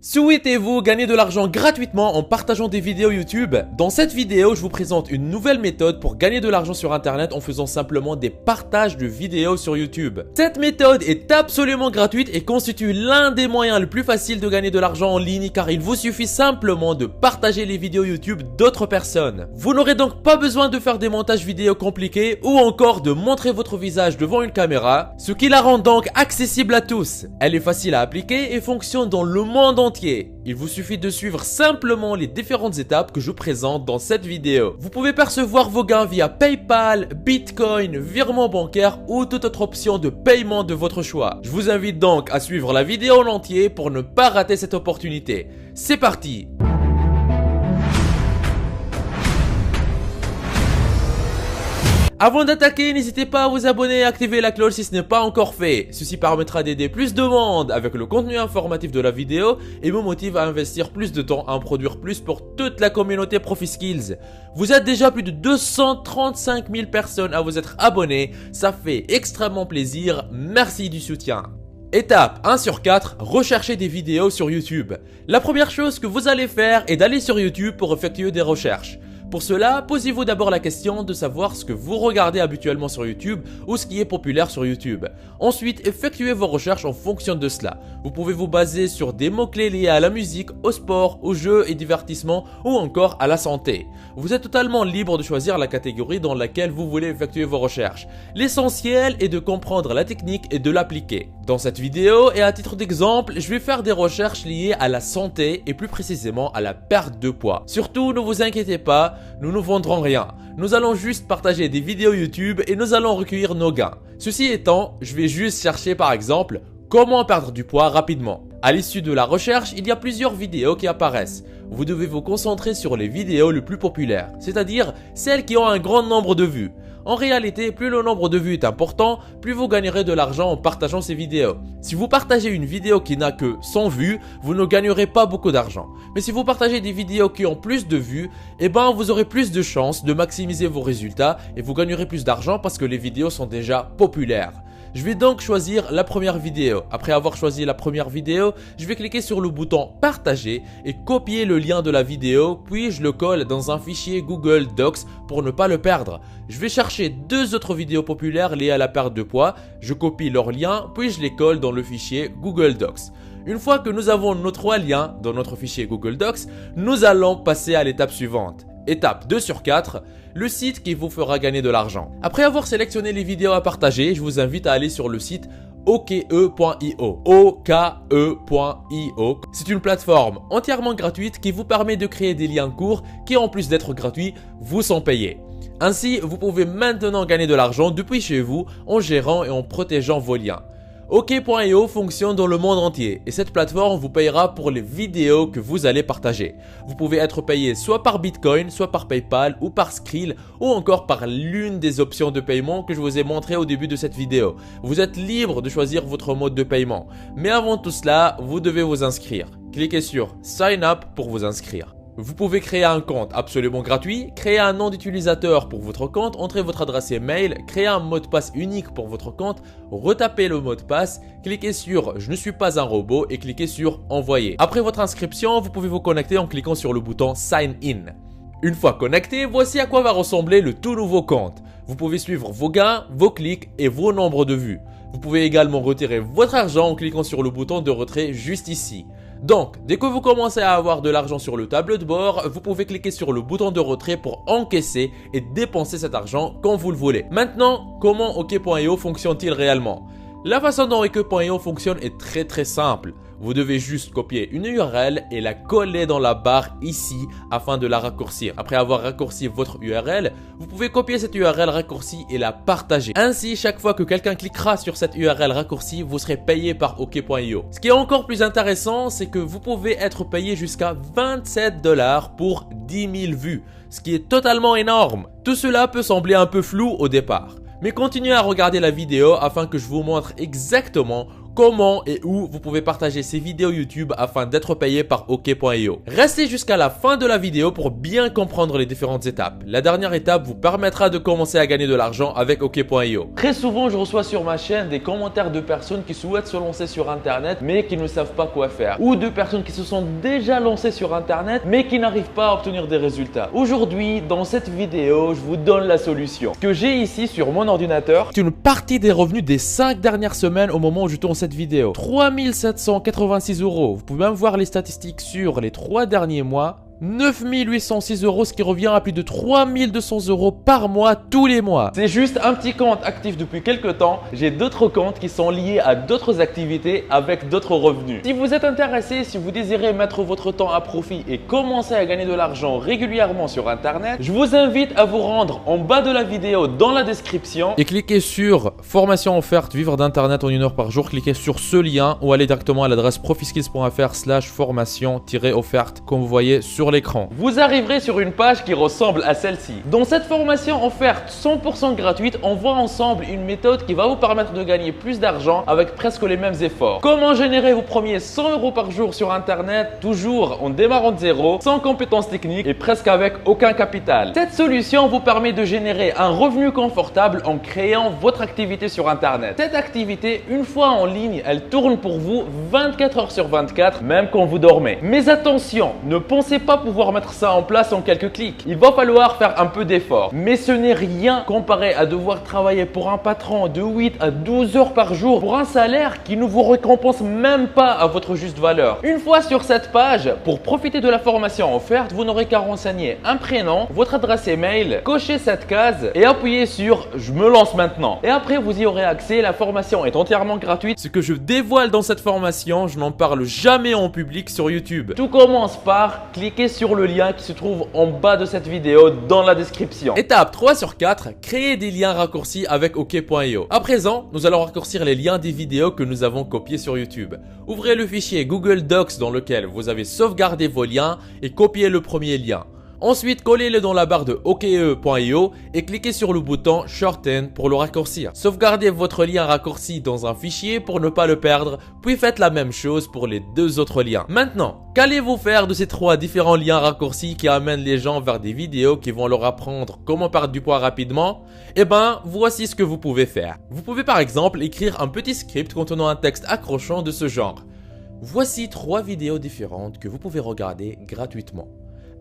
Souhaitez-vous gagner de l'argent gratuitement en partageant des vidéos YouTube? Dans cette vidéo, je vous présente une nouvelle méthode pour gagner de l'argent sur internet en faisant simplement des partages de vidéos sur YouTube. Cette méthode est absolument gratuite et constitue l'un des moyens les plus faciles de gagner de l'argent en ligne car il vous suffit simplement de partager les vidéos YouTube d'autres personnes. Vous n'aurez donc pas besoin de faire des montages vidéo compliqués ou encore de montrer votre visage devant une caméra, ce qui la rend donc accessible à tous. Elle est facile à appliquer et fonctionne dans le monde entier. Il vous suffit de suivre simplement les différentes étapes que je présente dans cette vidéo. Vous pouvez percevoir vos gains via PayPal, Bitcoin, virement bancaire ou toute autre option de paiement de votre choix. Je vous invite donc à suivre la vidéo en entier pour ne pas rater cette opportunité. C'est parti! Avant d'attaquer, n'hésitez pas à vous abonner et activer la cloche si ce n'est pas encore fait. Ceci permettra d'aider plus de monde avec le contenu informatif de la vidéo et me motive à investir plus de temps à en produire plus pour toute la communauté ProfiSkills. Vous êtes déjà plus de 235 000 personnes à vous être abonnés, ça fait extrêmement plaisir, merci du soutien. Étape 1 sur 4, rechercher des vidéos sur YouTube. La première chose que vous allez faire est d'aller sur YouTube pour effectuer des recherches. Pour cela, posez-vous d'abord la question de savoir ce que vous regardez habituellement sur YouTube ou ce qui est populaire sur YouTube. Ensuite, effectuez vos recherches en fonction de cela. Vous pouvez vous baser sur des mots-clés liés à la musique, au sport, aux jeux et divertissements ou encore à la santé. Vous êtes totalement libre de choisir la catégorie dans laquelle vous voulez effectuer vos recherches. L'essentiel est de comprendre la technique et de l'appliquer. Dans cette vidéo et à titre d'exemple, je vais faire des recherches liées à la santé et plus précisément à la perte de poids. Surtout, ne vous inquiétez pas, nous ne vendrons rien. Nous allons juste partager des vidéos YouTube et nous allons recueillir nos gains. Ceci étant, je vais juste chercher par exemple comment perdre du poids rapidement. À l'issue de la recherche, il y a plusieurs vidéos qui apparaissent. Vous devez vous concentrer sur les vidéos les plus populaires, c'est-à-dire celles qui ont un grand nombre de vues. En réalité, plus le nombre de vues est important, plus vous gagnerez de l'argent en partageant ces vidéos. Si vous partagez une vidéo qui n'a que 100 vues, vous ne gagnerez pas beaucoup d'argent. Mais si vous partagez des vidéos qui ont plus de vues, vous aurez plus de chances de maximiser vos résultats et vous gagnerez plus d'argent parce que les vidéos sont déjà populaires. Je vais donc choisir la première vidéo. Après avoir choisi la première vidéo, je vais cliquer sur le bouton partager et copier le lien de la vidéo, puis je le colle dans un fichier Google Docs pour ne pas le perdre. Je vais chercher deux autres vidéos populaires liées à la perte de poids, je copie leurs liens, puis je les colle dans le fichier Google Docs. Une fois que nous avons nos trois liens dans notre fichier Google Docs, nous allons passer à l'étape suivante. Étape 2 sur 4, le site qui vous fera gagner de l'argent. Après avoir sélectionné les vidéos à partager, je vous invite à aller sur le site oke.io. oke.io. C'est une plateforme entièrement gratuite qui vous permet de créer des liens courts qui, en plus d'être gratuits, vous sont payés. Ainsi, vous pouvez maintenant gagner de l'argent depuis chez vous en gérant et en protégeant vos liens. Oke.io fonctionne dans le monde entier et cette plateforme vous payera pour les vidéos que vous allez partager. Vous pouvez être payé soit par Bitcoin, soit par PayPal ou par Skrill ou encore par l'une des options de paiement que je vous ai montré au début de cette vidéo. Vous êtes libre de choisir votre mode de paiement. Mais avant tout cela, vous devez vous inscrire. Cliquez sur Sign Up pour vous inscrire. Vous pouvez créer un compte absolument gratuit, créer un nom d'utilisateur pour votre compte, entrer votre adresse email, créer un mot de passe unique pour votre compte, retaper le mot de passe, cliquez sur Je ne suis pas un robot et cliquez sur Envoyer. Après votre inscription, vous pouvez vous connecter en cliquant sur le bouton Sign In. Une fois connecté, voici à quoi va ressembler le tout nouveau compte. Vous pouvez suivre vos gains, vos clics et vos nombres de vues. Vous pouvez également retirer votre argent en cliquant sur le bouton de retrait juste ici. Donc, dès que vous commencez à avoir de l'argent sur le tableau de bord, vous pouvez cliquer sur le bouton de retrait pour encaisser et dépenser cet argent quand vous le voulez. Maintenant, comment Oke.io fonctionne-t-il réellement? La façon dont Oke.io fonctionne est très simple. Vous devez juste copier une URL et la coller dans la barre ici afin de la raccourcir. Après avoir raccourci votre URL, vous pouvez copier cette URL raccourcie et la partager. Ainsi, chaque fois que quelqu'un cliquera sur cette URL raccourcie, vous serez payé par Oke.io. Ce qui est encore plus intéressant, c'est que vous pouvez être payé jusqu'à 27 $ pour 10 000 vues, ce qui est totalement énorme. Tout cela peut sembler un peu flou au départ. Mais continuez à regarder la vidéo afin que je vous montre exactement comment et où vous pouvez partager ces vidéos YouTube afin d'être payé par OK.io. Restez jusqu'à la fin de la vidéo pour bien comprendre les différentes étapes. La dernière étape vous permettra de commencer à gagner de l'argent avec OK.io. Très souvent, je reçois sur ma chaîne des commentaires de personnes qui souhaitent se lancer sur Internet mais qui ne savent pas quoi faire, ou de personnes qui se sont déjà lancées sur Internet mais qui n'arrivent pas à obtenir des résultats. Aujourd'hui, dans cette vidéo, je vous donne la solution. Ce que j'ai ici sur mon ordinateur, c'est une partie des revenus des 5 dernières semaines au moment où je tourne cette vidéo. 3 786 €. Vous pouvez même voir les statistiques sur les 3 derniers mois. 9 806 €, ce qui revient à plus de 3 200 € par mois, tous les mois. C'est juste un petit compte actif depuis quelques temps. J'ai d'autres comptes qui sont liés à d'autres activités avec d'autres revenus. Si vous êtes intéressé, si vous désirez mettre votre temps à profit et commencer à gagner de l'argent régulièrement sur Internet, je vous invite à vous rendre en bas de la vidéo dans la description et cliquez sur formation offerte vivre d'Internet en 1 heure par jour. Cliquez sur ce lien ou allez directement à l'adresse profiskills.fr/formation-offerte comme vous voyez sur l'écran. Vous arriverez sur une page qui ressemble à celle-ci. Dans cette formation offerte 100% gratuite, on voit ensemble une méthode qui va vous permettre de gagner plus d'argent avec presque les mêmes efforts. Comment générer vos premiers 100 € par jour sur Internet, toujours en démarrant de zéro, sans compétences techniques et presque avec aucun capital. Cette solution vous permet de générer un revenu confortable en créant votre activité sur Internet. Cette activité, une fois en ligne, elle tourne pour vous 24 heures sur 24, même quand vous dormez. Mais attention, ne pensez pas pouvoir mettre ça en place en quelques clics. Il va falloir faire un peu d'effort. Mais ce n'est rien comparé à devoir travailler pour un patron de 8 à 12 heures par jour pour un salaire qui ne vous récompense même pas à votre juste valeur. Une fois sur cette page, pour profiter de la formation offerte, vous n'aurez qu'à renseigner un prénom, votre adresse email, cocher cette case et appuyer sur « Je me lance maintenant ». Et après, vous y aurez accès. La formation est entièrement gratuite. Ce que je dévoile dans cette formation, je n'en parle jamais en public sur YouTube. Tout commence par cliquer sur le lien qui se trouve en bas de cette vidéo dans la description. Étape 3 sur 4, créer des liens raccourcis avec OK.io. À présent, nous allons raccourcir les liens des vidéos que nous avons copiés sur YouTube. Ouvrez le fichier Google Docs dans lequel vous avez sauvegardé vos liens et copiez le premier lien. Ensuite, collez-le dans la barre de OK.io et cliquez sur le bouton Shorten pour le raccourcir. Sauvegardez votre lien raccourci dans un fichier pour ne pas le perdre, puis faites la même chose pour les 2 autres liens. Maintenant, qu'allez-vous faire de ces 3 différents liens raccourcis qui amènent les gens vers des vidéos qui vont leur apprendre comment perdre du poids rapidement? Eh ben, voici ce que vous pouvez faire. Vous pouvez par exemple écrire un petit script contenant un texte accrochant de ce genre. Voici 3 vidéos différentes que vous pouvez regarder gratuitement.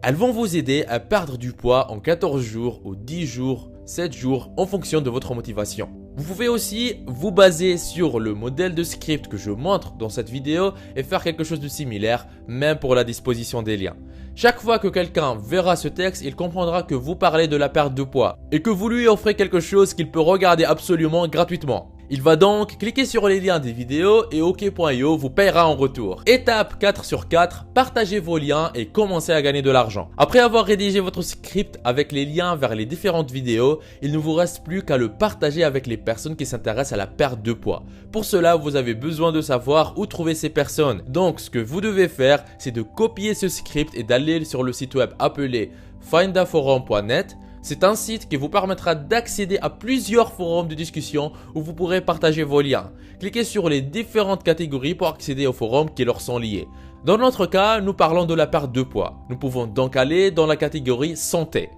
Elles vont vous aider à perdre du poids en 14 jours ou 10 jours, 7 jours en fonction de votre motivation. Vous pouvez aussi vous baser sur le modèle de script que je montre dans cette vidéo et faire quelque chose de similaire, même pour la disposition des liens. Chaque fois que quelqu'un verra ce texte, il comprendra que vous parlez de la perte de poids et que vous lui offrez quelque chose qu'il peut regarder absolument gratuitement. Il va donc cliquer sur les liens des vidéos et OK.io vous paiera en retour. Étape 4 sur 4, partagez vos liens et commencez à gagner de l'argent. Après avoir rédigé votre script avec les liens vers les différentes vidéos, il ne vous reste plus qu'à le partager avec les personnes qui s'intéressent à la perte de poids. Pour cela, vous avez besoin de savoir où trouver ces personnes. Donc, ce que vous devez faire, c'est de copier ce script et d'aller sur le site web appelé findaforum.net. C'est un site qui vous permettra d'accéder à plusieurs forums de discussion où vous pourrez partager vos liens. Cliquez sur les différentes catégories pour accéder aux forums qui leur sont liés. Dans notre cas, nous parlons de la perte de poids. Nous pouvons donc aller dans la catégorie santé.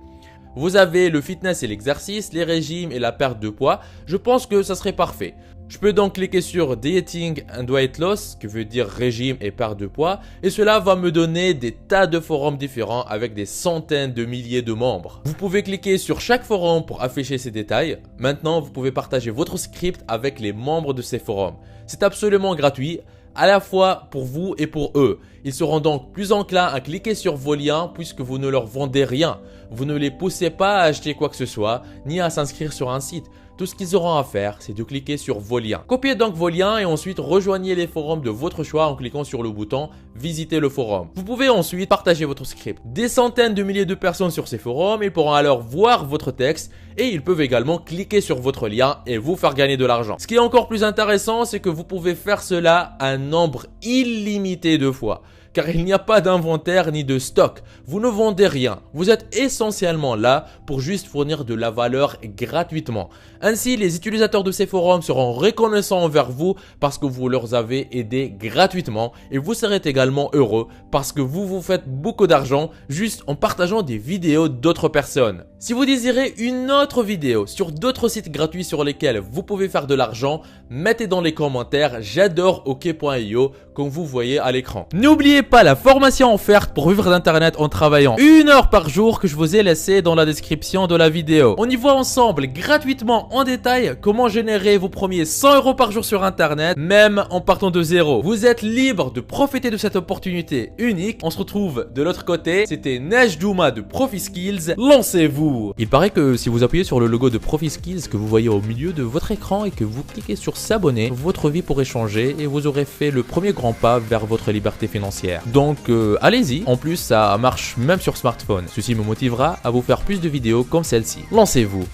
Vous avez le fitness et l'exercice, les régimes et la perte de poids. Je pense que ça serait parfait. Je peux donc cliquer sur Dieting and Weight Loss, qui veut dire régime et perte de poids, et cela va me donner des tas de forums différents avec des centaines de milliers de membres. Vous pouvez cliquer sur chaque forum pour afficher ces détails. Maintenant, vous pouvez partager votre script avec les membres de ces forums. C'est absolument gratuit, à la fois pour vous et pour eux. Ils seront donc plus enclins à cliquer sur vos liens puisque vous ne leur vendez rien. Vous ne les poussez pas à acheter quoi que ce soit, ni à s'inscrire sur un site. Tout ce qu'ils auront à faire, c'est de cliquer sur vos liens. Copiez donc vos liens et ensuite rejoignez les forums de votre choix en cliquant sur le bouton « Visiter le forum ». Vous pouvez ensuite partager votre script. Des centaines de milliers de personnes sur ces forums, ils pourront alors voir votre texte et ils peuvent également cliquer sur votre lien et vous faire gagner de l'argent. Ce qui est encore plus intéressant, c'est que vous pouvez faire cela un nombre illimité de fois. car il n'y a pas d'inventaire ni de stock. Vous ne vendez rien. Vous êtes essentiellement là pour juste fournir de la valeur gratuitement. Ainsi, les utilisateurs de ces forums seront reconnaissants envers vous parce que vous leur avez aidé gratuitement et vous serez également heureux parce que vous vous faites beaucoup d'argent juste en partageant des vidéos d'autres personnes. Si vous désirez une autre vidéo sur d'autres sites gratuits sur lesquels vous pouvez faire de l'argent, mettez dans les commentaires j'adore ok.io comme vous voyez à l'écran. N'oubliez pas la formation offerte pour vivre d'internet en travaillant 1 heure par jour que je vous ai laissé dans la description de la vidéo. On y voit ensemble gratuitement en détail comment générer vos premiers 100 € par jour sur internet, même en partant de zéro. Vous êtes libre de profiter de cette opportunité unique. On se retrouve de l'autre côté. C'était Najdouma de ProfiSkills. Lancez-vous! Il paraît que si vous appuyez sur le logo de ProfiSkills que vous voyez au milieu de votre écran et que vous cliquez sur s'abonner, votre vie pourrait changer et vous aurez fait le premier grand pas vers votre liberté financière. Donc allez-y. En plus, ça marche même sur smartphone. Ceci me motivera à vous faire plus de vidéos comme celle-ci. Lancez-vous!